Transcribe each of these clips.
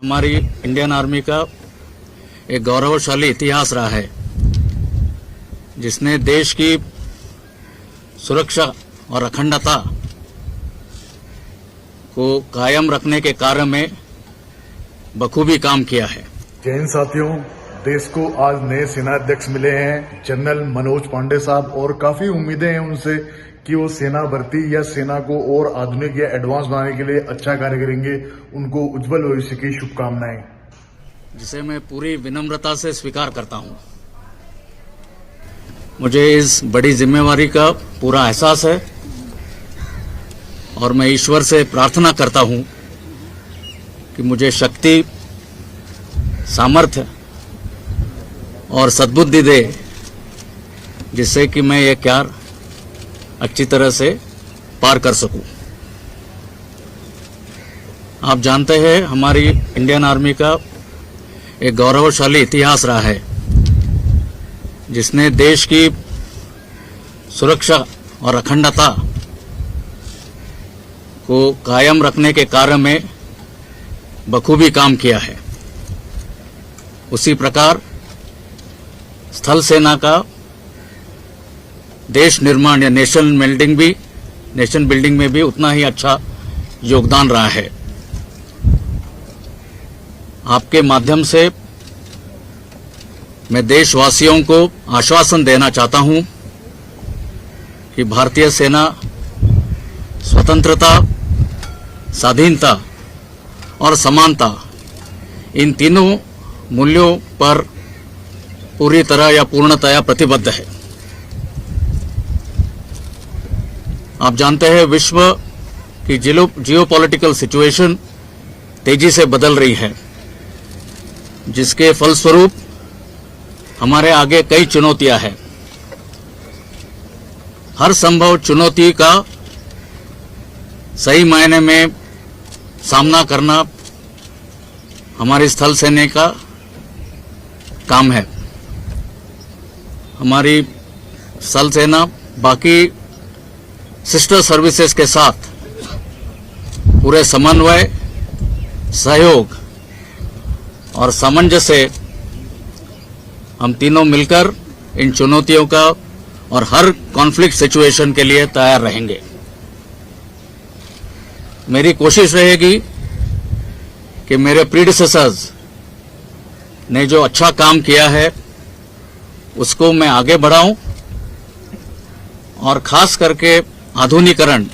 हमारी Indian army का एक गौरवशाली इतिहास रहा है, जिसने देश की सुरक्षा और अखंडता को कायम रखने के कार्य में बखूबी काम किया है। जय हिंद साथियों, देश को आज नए सेनाध्यक्ष मिले हैं जनरल मनोज पांडे साहब, और काफी उम्मीदें हैं उनसे कि वो सेना भर्ती या सेना को और आधुनिक या एडवांस बनाने के लिए अच्छा कार्य करेंगे। उनको उज्जवल भविष्य की शुभकामनाएं, जिसे मैं पूरी विनम्रता से स्वीकार करता हूं। मुझे इस बड़ी जिम्मेवारी का पूरा एहसास है और मैं ईश्वर से प्रार्थना करता हूं कि मुझे शक्ति, सामर्थ्य और सद्बुद्धि दे, जिससे कि मैं ये कार्य अच्छी तरह से पार कर सकूं। आप जानते हैं, हमारी इंडियन आर्मी का एक गौरवशाली इतिहास रहा है, जिसने देश की सुरक्षा और अखंडता को कायम रखने के कार्य में बखूबी काम किया है। उसी प्रकार स्थल सेना का देश निर्माण या नेशन बिल्डिंग में भी उतना ही अच्छा योगदान रहा है। आपके माध्यम से मैं देशवासियों को आश्वासन देना चाहता हूं कि भारतीय सेना स्वतंत्रता, स्वाधीनता और समानता, इन तीनों मूल्यों पर पूरी तरह या पूर्णतया प्रतिबद्ध है। आप जानते हैं, विश्व की जियोपॉलिटिकल सिचुएशन तेजी से बदल रही है, जिसके फलस्वरूप हमारे आगे कई चुनौतियां हैं। हर संभव चुनौती का सही मायने में सामना करना हमारी स्थल सेना का काम है। हमारी स्थल सेना बाकी सिस्टर सर्विसेज के साथ पूरे समन्वय, सहयोग और सामंजस्य से हम तीनों मिलकर इन चुनौतियों का और हर कॉन्फ्लिक्ट सिचुएशन के लिए तैयार रहेंगे। मेरी कोशिश रहेगी कि मेरे प्रीडिसेसर्स ने जो अच्छा काम किया है उसको मैं आगे बढ़ाऊं, और खास करके आधुनिकीकरण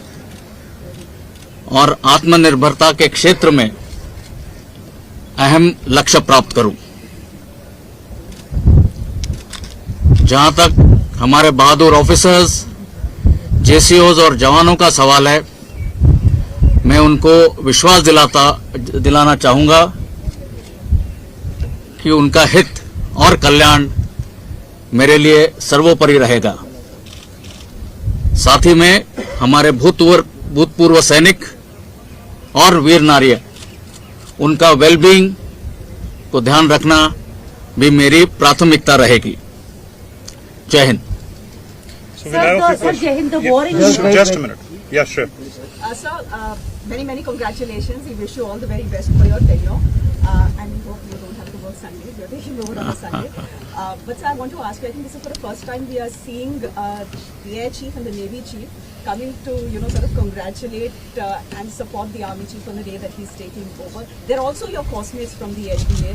और आत्मनिर्भरता के क्षेत्र में अहम लक्ष्य प्राप्त करूं। जहां तक हमारे बहादुर ऑफिसर्स, जेसीओज और जवानों का सवाल है, मैं उनको विश्वास दिलाना चाहूंगा कि उनका हित और कल्याण मेरे लिए सर्वोपरि रहेगा। साथ ही में हमारे भूतपूर्व सैनिक और वीर नारी, उनका वेलबींग को ध्यान रखना भी मेरी प्राथमिकता रहेगी। जय Hind. Sir, Jai Hind, the war in Just a minute. Yeah, sure. Sir, many congratulations. We wish you all the very best for your tenure, and we hope you don't have to work Sundays. You're taking over on a Sunday. But sir, I want to ask you, I think this is for the first time we are seeing the Air Chief and the Navy Chief coming to, sort of congratulate and support the Army Chief on the day that he's taking over. They're also your classmates from the HBA.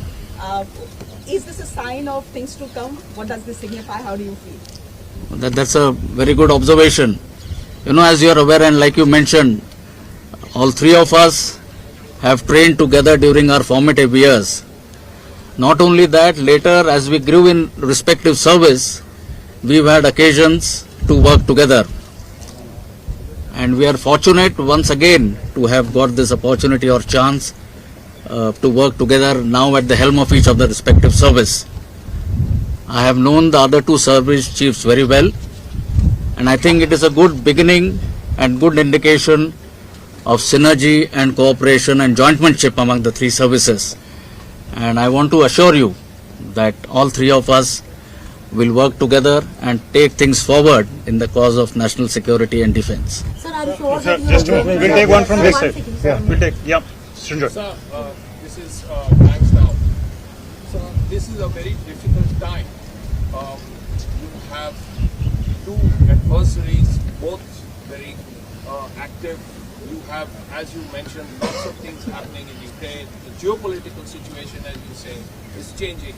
Is this a sign of things to come? What does this signify? How do you feel? That's a very good observation. As you are aware, and like you mentioned, all three of us have trained together during our formative years. Not only that, later as we grew in respective service, we've had occasions to work together. And we are fortunate once again to have got this opportunity or chance to work together now at the helm of each of the respective service. I have known the other two service chiefs very well, and I think it is a good beginning and good indication of synergy and cooperation and jointmanship among the three services. And I want to assure you that all three of us will work together and take things forward in the cause of national security and defense. Sir, I'm sure Sir, that you just a have minute. been- We'll take one from this side. Sir, We'll take, yeah, Sanjay. Sir, this crisis dies down. So this is a very difficult time. You have two adversaries, both very active. You have, as you mentioned, lots of things happening in Ukraine. The geopolitical situation, as you say, is changing.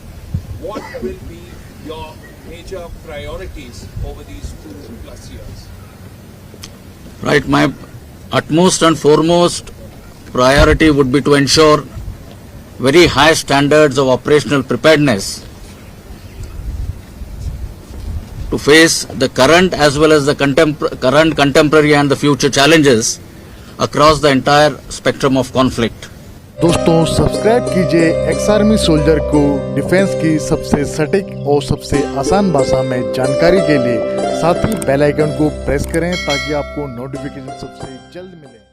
What will be your major priorities over these 2+ years? Right, my utmost and foremost priority would be to ensure very high standards of operational preparedness to face the current as well as the current, contemporary and the future challenges across the entire spectrum of conflict. दोस्तों subscribe कीजिए ex army soldier को defence की सबसे सटीक और सबसे आसान भाषा में जानकारी के लिए, साथ ही बेल आइकन को प्रेस करें ताकि आपको नोटिफिकेशन सबसे जल्द मिले।